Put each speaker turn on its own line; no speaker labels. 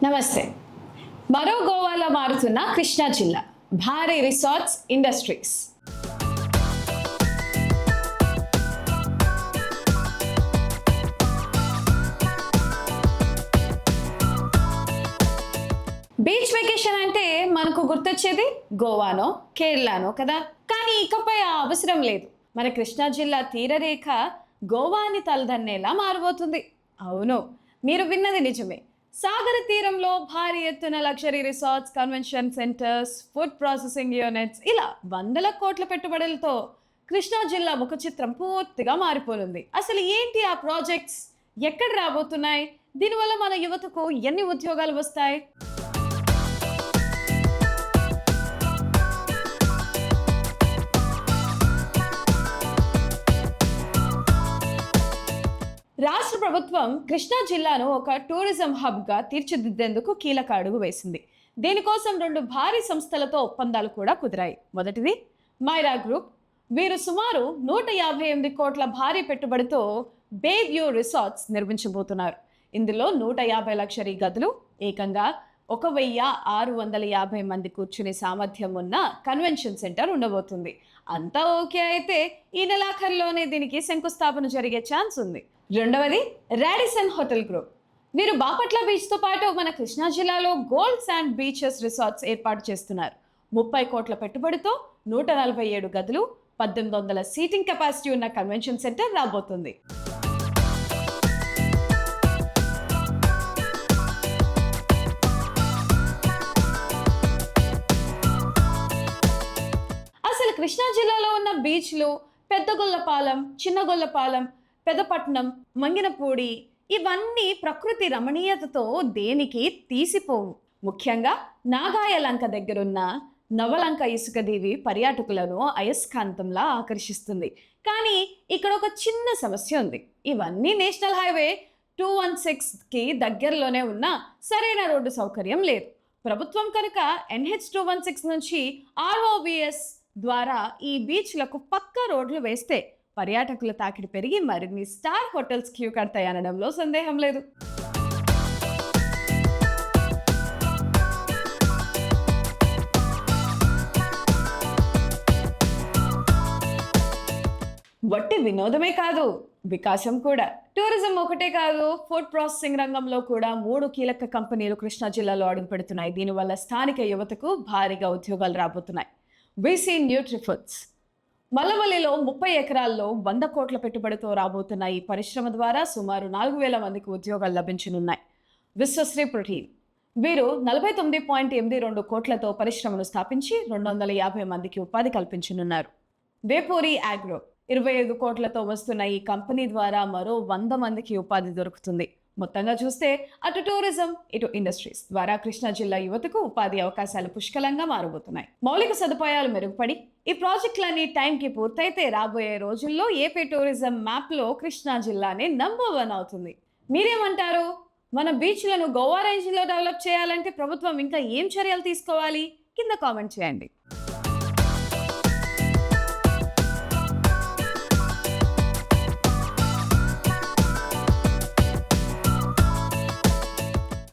నమస్తే. మరో గోవాలో మారుతున్న కృష్ణా జిల్లా భారీ రిసార్ట్స్ ఇండస్ట్రీస్. బీచ్ వెకేషన్ అంటే మనకు గుర్తొచ్చేది గోవానో కేరళనో కదా. కానీ ఇకపై ఆ అవసరం లేదు. మన కృష్ణా జిల్లా తీరరేఖ గోవాని తలదన్నేలా మారబోతుంది. అవును, మీరు విన్నది నిజమే. సాగర తీరంలో భారీ ఎత్తున luxury resorts, convention centres, food processing units, ఇలా వందల కోట్ల పెట్టుబడులతో కృష్ణా జిల్లా ముఖ చిత్రం పూర్తిగా మారిపోనుంది. అసలు ఏంటి ఆ ప్రాజెక్ట్స్, ఎక్కడ రాబోతున్నాయి, దీనివల్ల మన యువతకు ఎన్ని ఉద్యోగాలు వస్తాయి? రాష్ట్ర ప్రభుత్వం కృష్ణా జిల్లాను ఒక టూరిజం హబ్గా తీర్చిదిద్దేందుకు కీలక అడుగు వేసింది. దీనికోసం 2 భారీ సంస్థలతో ఒప్పందాలు కూడా కుదిరాయి. మొదటిది మైరా గ్రూప్. వీరు సుమారు 158 కోట్ల భారీ పెట్టుబడితో బే వ్యూ రిసార్ట్స్ నిర్మించబోతున్నారు. ఇందులో 150 లగ్జరీ గదులు, ఏకంగా 1650 మంది కూర్చునే సామర్థ్యం ఉన్న కన్వెన్షన్ సెంటర్ ఉండబోతుంది. అంతా ఓకే అయితే ఈ నెలాఖరులోనే దీనికి శంకుస్థాపన జరిగే ఛాన్స్ ఉంది. రెండవది రాడిసన్ హోటల్ గ్రూప్. వీరు బాపట్ల బీచ్తో పాటు మన కృష్ణా జిల్లాలో గోల్డ్ శాండ్ బీచెస్ రిసార్ట్స్ ఏర్పాటు చేస్తున్నారు. 30 కోట్ల పెట్టుబడితో 147 గదులు, 1800 సీటింగ్ కెపాసిటీ ఉన్న కన్వెన్షన్ సెంటర్ రాబోతుంది. అసలు కృష్ణా జిల్లాలో ఉన్న బీచ్లు పెద్దగొల్లపాలెం, చిన్నగొల్లపాలెం, పెదపట్నం, మంగినపూడి ఇవన్నీ ప్రకృతి రమణీయతతో దేనికి తీసిపోవు. ముఖ్యంగా నాగాయలంక దగ్గరున్న నవలంక ఇసుక దీవి పర్యాటకులను అయస్కాంతంలా ఆకర్షిస్తుంది. కానీ ఇక్కడ ఒక చిన్న సమస్య ఉంది. ఇవన్నీ నేషనల్ హైవే 216కి దగ్గరలోనే ఉన్న సరైన రోడ్డు సౌకర్యం లేదు. ప్రభుత్వం కనుక NH216 నుంచి ROVS ద్వారా ఈ బీచ్లకు పక్కా రోడ్లు వేస్తే పర్యాటకుల తాకిడి పెరిగి మరిన్ని స్టార్ హోటల్స్ క్యూ కడతాయనడంలో సందేహం లేదు. వట్టి వినోదమే కాదు, వికాసం కూడా. టూరిజం ఒకటే కాదు, ఫుడ్ ప్రాసెసింగ్ రంగంలో కూడా 3 కీలక కంపెనీలు కృష్ణా జిల్లాలో అడుగు పెడుతున్నాయి. దీనివల్ల స్థానిక యువతకు భారీగా ఉద్యోగాలు రాబోతున్నాయి. వీసీ న్యూట్రిఫుడ్స్ మల్లవల్లిలో 30 ఎకరాల్లో 100 కోట్ల పెట్టుబడితో రాబోతున్న ఈ పరిశ్రమ ద్వారా సుమారు 4000 మందికి ఉద్యోగాలు లభించనున్నాయి. విశ్వశ్రీ ప్రోటీన్. వీరు 49.82 కోట్లతో పరిశ్రమను స్థాపించి 250 మందికి ఉపాధి కల్పించనున్నారు. వేపూరి అగ్రో 25 కోట్లతో వస్తున్న ఈ కంపెనీ ద్వారా మరో 100 మందికి ఉపాధి దొరుకుతుంది. మొత్తంగా చూస్తే అటు టూరిజం, ఇటు ఇండస్ట్రీస్ ద్వారా కృష్ణా జిల్లా యువతకు ఉపాధి అవకాశాలు పుష్కలంగా మారబోతున్నాయి. మౌలిక సదుపాయాలు మెరుగుపడి ఈ ప్రాజెక్టులన్నీ టైంకి పూర్తయితే రాబోయే రోజుల్లో ఏపీ టూరిజం మ్యాప్లో కృష్ణా జిల్లానే నంబర్ 1 అవుతుంది. మీరేమంటారు? మన బీచ్లను గోవా రేంజ్లో డెవలప్ చేయాలంటే ప్రభుత్వం ఇంకా ఏం చర్యలు తీసుకోవాలి? కింద కామెంట్ చేయండి.